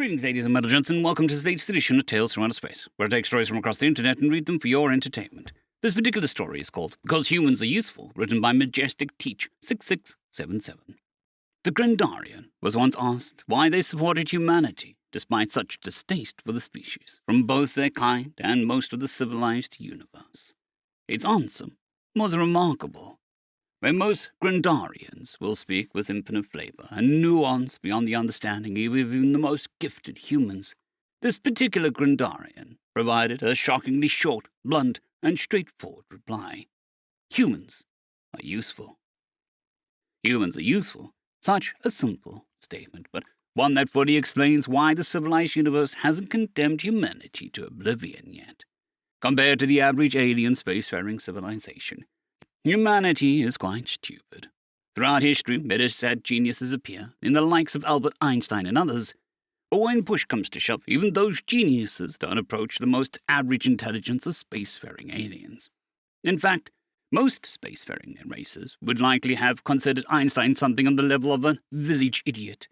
Greetings, ladies and gentlemen, and welcome to this latest edition of Tales from Outer Space, where I take stories from across the internet and read them for your entertainment. This particular story is called Because Humans Are Useful, written by Majestic Teach 6677. The Grandarian was once asked why they supported humanity, despite such distaste for the species, from both their kind and most of the civilized universe. Its answer was remarkable. Where most Grandarians will speak with infinite flavor and nuance beyond the understanding of even the most gifted humans, this particular Grandarian provided a shockingly short, blunt, and straightforward reply. Humans are useful. Humans are useful. Such a simple statement, but one that fully explains why the civilized universe hasn't condemned humanity to oblivion yet. Compared to the average alien spacefaring civilization, humanity is quite stupid. Throughout history, meta-sad geniuses appear, in the likes of Albert Einstein and others, but when push comes to shove, even those geniuses don't approach the most average intelligence of spacefaring aliens. In fact, most spacefaring races would likely have considered Einstein something on the level of a village idiot.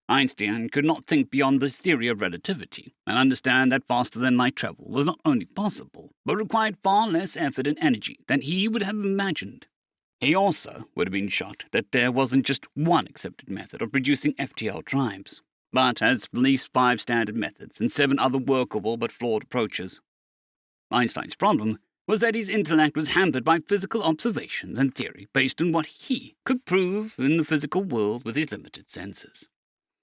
Einstein could not think beyond the theory of relativity and understand that faster-than-light travel was not only possible, but required far less effort and energy than he would have imagined. He also would have been shocked that there wasn't just one accepted method of producing FTL tribes, but at least 5 standard methods and 7 other workable but flawed approaches. Einstein's problem was that his intellect was hampered by physical observations and theory based on what he could prove in the physical world with his limited senses.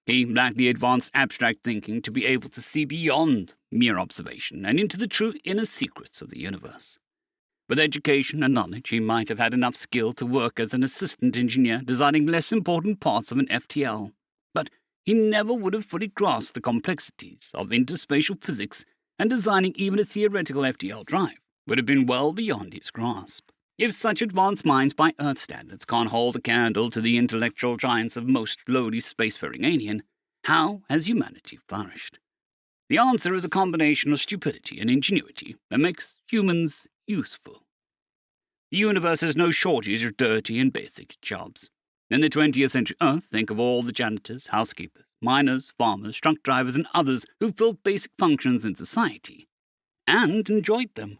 He lacked the advanced abstract thinking to be able to see beyond mere observation and into the true inner secrets of the universe. With education and knowledge, he might have had enough skill to work as an assistant engineer designing less important parts of an FTL, but he never would have fully grasped the complexities of interspatial physics, and designing even a theoretical FTL drive would have been well beyond his grasp. If such advanced minds by Earth standards can't hold a candle to the intellectual giants of most lowly spacefaring alien, how has humanity flourished? The answer is a combination of stupidity and ingenuity that makes humans useful. The universe has no shortage of dirty and basic jobs. In the 20th century Earth, think of all the janitors, housekeepers, miners, farmers, truck drivers, and others who filled basic functions in society and enjoyed them.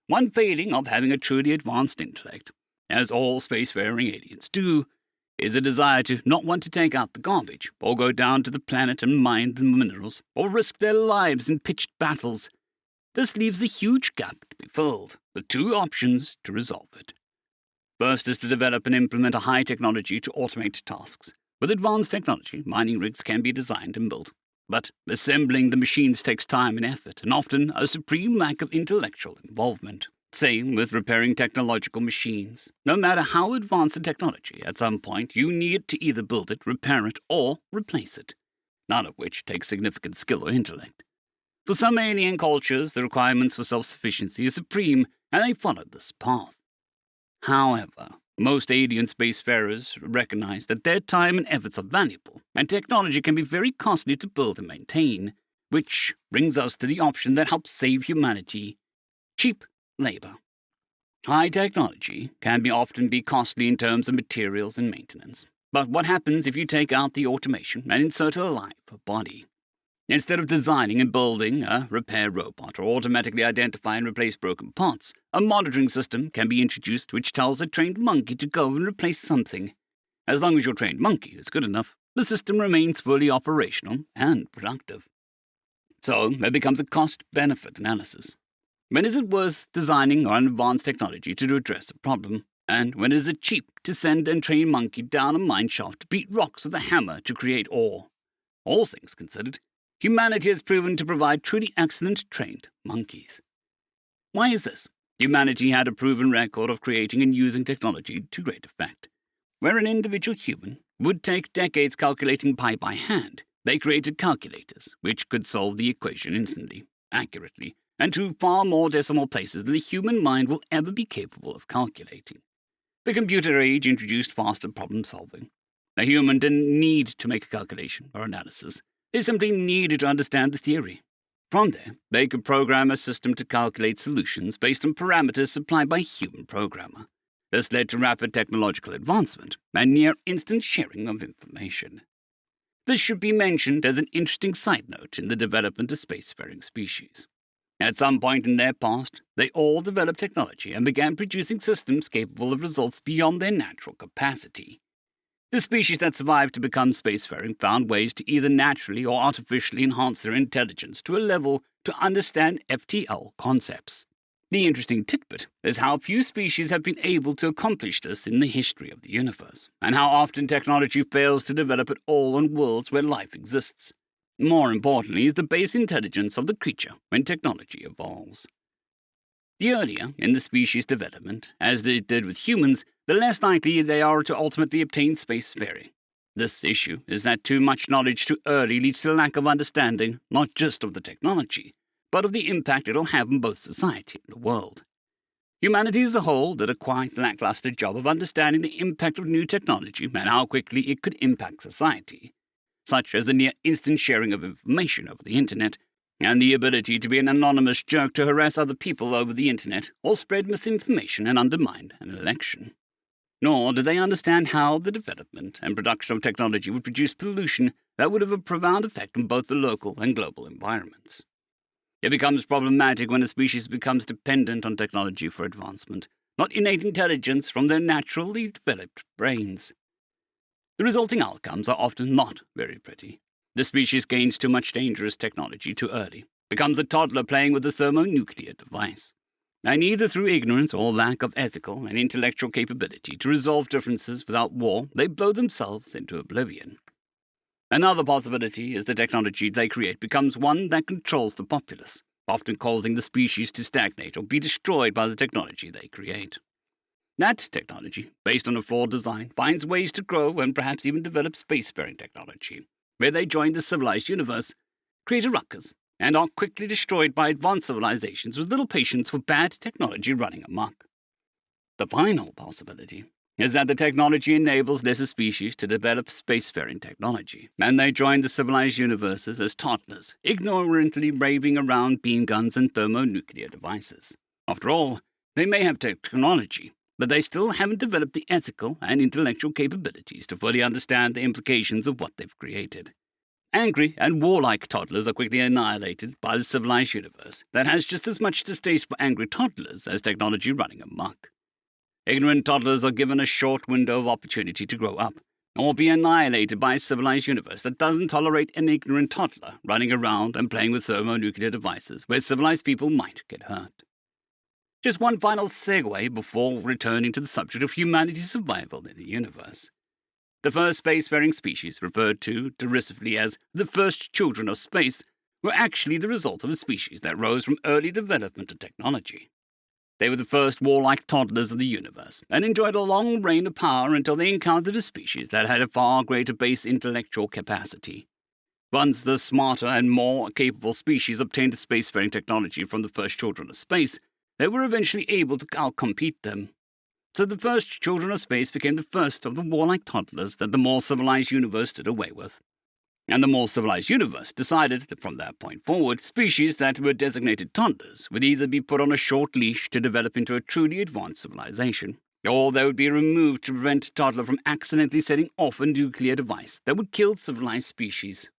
One failing of having a truly advanced intellect, as all spacefaring aliens do, is a desire to not want to take out the garbage, or go down to the planet and mine the minerals, or risk their lives in pitched battles. This leaves a huge gap to be filled, with 2 options to resolve it. First is to develop and implement a high technology to automate tasks. With advanced technology, mining rigs can be designed and built, but assembling the machines takes time and effort, and often a supreme lack of intellectual involvement. Same with repairing technological machines. No matter how advanced the technology, at some point you need to either build it, repair it, or replace it, none of which takes significant skill or intellect. For some alien cultures, the requirements for self-sufficiency is supreme, and they follow this path. However, most alien spacefarers recognize that their time and efforts are valuable, and technology can be very costly to build and maintain, which brings us to the option that helps save humanity: cheap labor. High technology can often be costly in terms of materials and maintenance. But what happens if you take out the automation and insert a live body? Instead of designing and building a repair robot or automatically identify and replace broken parts, a monitoring system can be introduced which tells a trained monkey to go and replace something. As long as your trained monkey is good enough, the system remains fully operational and productive. So there becomes a cost-benefit analysis. When is it worth designing an advanced technology to address a problem? And when is it cheap to send and train a monkey down a mine shaft to beat rocks with a hammer to create ore? All things considered, humanity has proven to provide truly excellent trained monkeys. Why is this? Humanity had a proven record of creating and using technology to great effect. Where an individual human would take decades calculating pi by hand, they created calculators, which could solve the equation instantly, accurately, and to far more decimal places than the human mind will ever be capable of calculating. The computer age introduced faster problem-solving. A human didn't need to make a calculation or analysis. They simply needed to understand the theory. From there, they could program a system to calculate solutions based on parameters supplied by a human programmer. This led to rapid technological advancement and near-instant sharing of information. This should be mentioned as an interesting side note in the development of spacefaring species. At some point in their past, they all developed technology and began producing systems capable of results beyond their natural capacity. The species that survived to become spacefaring found ways to either naturally or artificially enhance their intelligence to a level to understand FTL concepts. The interesting tidbit is how few species have been able to accomplish this in the history of the universe, and how often technology fails to develop at all on worlds where life exists. More importantly is the base intelligence of the creature when technology evolves. The earlier in the species development, as it did with humans, the less likely they are to ultimately obtain spacefaring. This issue is that too much knowledge too early leads to a lack of understanding, not just of the technology, but of the impact it'll have on both society and the world. Humanity as a whole did a quite lackluster job of understanding the impact of new technology and how quickly it could impact society, such as the near-instant sharing of information over the internet, and the ability to be an anonymous jerk to harass other people over the internet or spread misinformation and undermine an election. Nor did they understand how the development and production of technology would produce pollution that would have a profound effect on both the local and global environments. It becomes problematic when a species becomes dependent on technology for advancement, not innate intelligence from their naturally developed brains. The resulting outcomes are often not very pretty. The species gains too much dangerous technology too early, becomes a toddler playing with a thermonuclear device, and either through ignorance or lack of ethical and intellectual capability to resolve differences without war, they blow themselves into oblivion. Another possibility is the technology they create becomes one that controls the populace, often causing the species to stagnate or be destroyed by the technology they create. That technology, based on a flawed design, finds ways to grow and perhaps even develop spacefaring technology, where they join the civilized universe, create a ruckus, and are quickly destroyed by advanced civilizations with little patience for bad technology running amok. The final possibility is that the technology enables lesser species to develop spacefaring technology, and they join the civilized universes as toddlers, ignorantly raving around beam guns and thermonuclear devices. After all, they may have technology, but they still haven't developed the ethical and intellectual capabilities to fully understand the implications of what they've created. Angry and warlike toddlers are quickly annihilated by the civilized universe that has just as much distaste for angry toddlers as technology running amok. Ignorant toddlers are given a short window of opportunity to grow up, or be annihilated by a civilized universe that doesn't tolerate an ignorant toddler running around and playing with thermonuclear devices where civilized people might get hurt. Just one final segue before returning to the subject of humanity's survival in the universe. The first spacefaring species, referred to derisively as the first children of space, were actually the result of a species that rose from early development of technology. They were the first warlike toddlers of the universe, and enjoyed a long reign of power until they encountered a species that had a far greater base intellectual capacity. Once the smarter and more capable species obtained spacefaring technology from the first children of space, they were eventually able to outcompete them. So the first children of space became the first of the warlike toddlers that the more civilized universe did away with. And the more civilized universe decided that from that point forward, species that were designated toddlers would either be put on a short leash to develop into a truly advanced civilization, or they would be removed to prevent a toddler from accidentally setting off a nuclear device that would kill civilized species.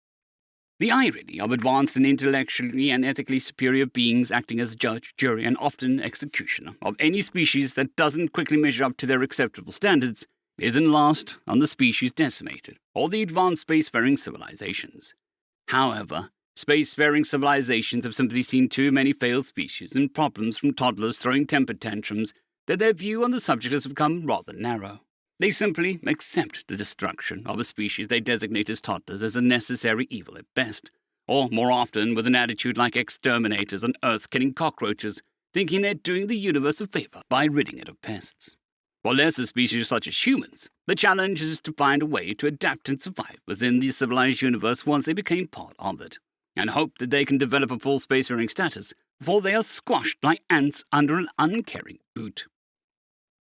The irony of advanced and intellectually and ethically superior beings acting as judge, jury, and often executioner of any species that doesn't quickly measure up to their acceptable standards isn't lost on the species decimated, or the advanced spacefaring civilizations. However, spacefaring civilizations have simply seen too many failed species and problems from toddlers throwing temper tantrums that their view on the subject has become rather narrow. They simply accept the destruction of a species they designate as toddlers as a necessary evil at best, or more often with an attitude like exterminators on Earth killing cockroaches, thinking they're doing the universe a favor by ridding it of pests. For lesser species such as humans, the challenge is to find a way to adapt and survive within the civilized universe once they became part of it, and hope that they can develop a full spacefaring status before they are squashed like ants under an uncaring boot.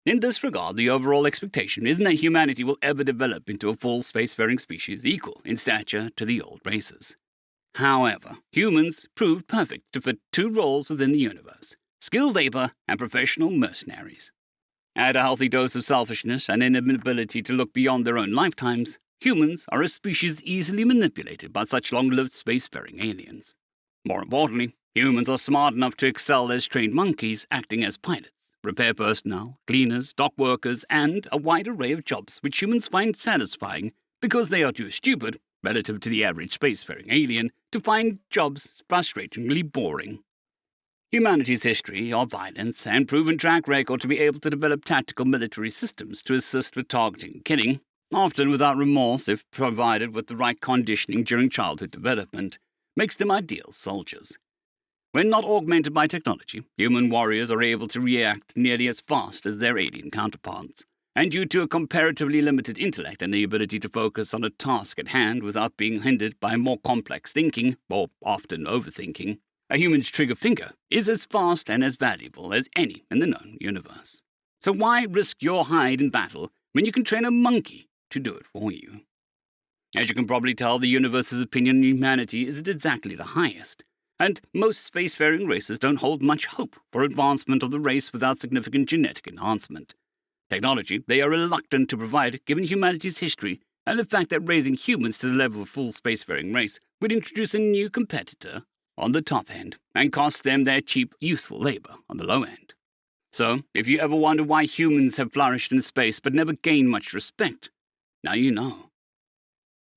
In this regard, the overall expectation isn't that humanity will ever develop into a full spacefaring species equal in stature to the old races. However, humans proved perfect to fit two roles within the universe: skilled labor and professional mercenaries. Add a healthy dose of selfishness and an inability to look beyond their own lifetimes, humans are a species easily manipulated by such long-lived spacefaring aliens. More importantly, humans are smart enough to excel as trained monkeys acting as pilots, repair personnel, cleaners, dock workers, and a wide array of jobs which humans find satisfying because they are too stupid, relative to the average spacefaring alien, to find jobs frustratingly boring. Humanity's history of violence and proven track record to be able to develop tactical military systems to assist with targeting and killing, often without remorse if provided with the right conditioning during childhood development, makes them ideal soldiers. When not augmented by technology, human warriors are able to react nearly as fast as their alien counterparts, and due to a comparatively limited intellect and the ability to focus on a task at hand without being hindered by more complex thinking, or often overthinking, a human's trigger finger is as fast and as valuable as any in the known universe. So why risk your hide in battle when you can train a monkey to do it for you? As you can probably tell, the universe's opinion on humanity isn't exactly the highest, and most spacefaring races don't hold much hope for advancement of the race without significant genetic enhancement. Technology they are reluctant to provide, given humanity's history and the fact that raising humans to the level of full spacefaring race would introduce a new competitor on the top end and cost them their cheap, useful labor on the low end. So, if you ever wonder why humans have flourished in space but never gained much respect, now you know.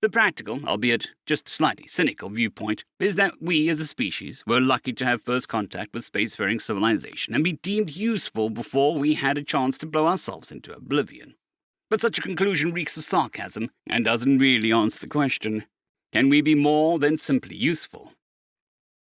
The practical, albeit just slightly cynical viewpoint is that we as a species were lucky to have first contact with spacefaring civilization and be deemed useful before we had a chance to blow ourselves into oblivion. But such a conclusion reeks of sarcasm and doesn't really answer the question, can we be more than simply useful?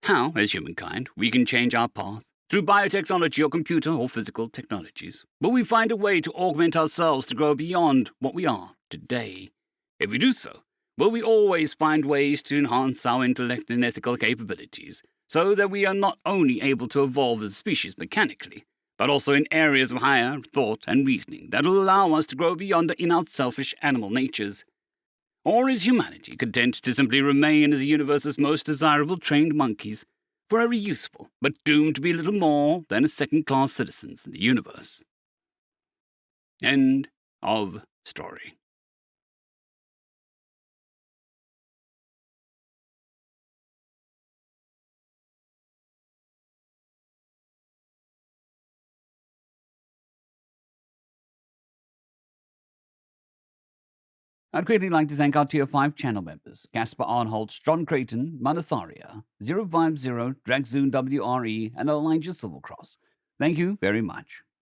How, as humankind, we can change our path, through biotechnology or computer or physical technologies, will we find a way to augment ourselves to grow beyond what we are today? If we do so, will we always find ways to enhance our intellect and ethical capabilities, so that we are not only able to evolve as a species mechanically, but also in areas of higher thought and reasoning that will allow us to grow beyond the innate selfish animal natures? Or is humanity content to simply remain as the universe's most desirable trained monkeys, forever useful, but doomed to be little more than second-class citizens in the universe? End of story. I'd greatly like to thank our Tier 5 channel members, Caspar Arnholtz, John Creighton, Manatharia, 050, Dragzoon WRE, and Elijah Silvercross. Thank you very much.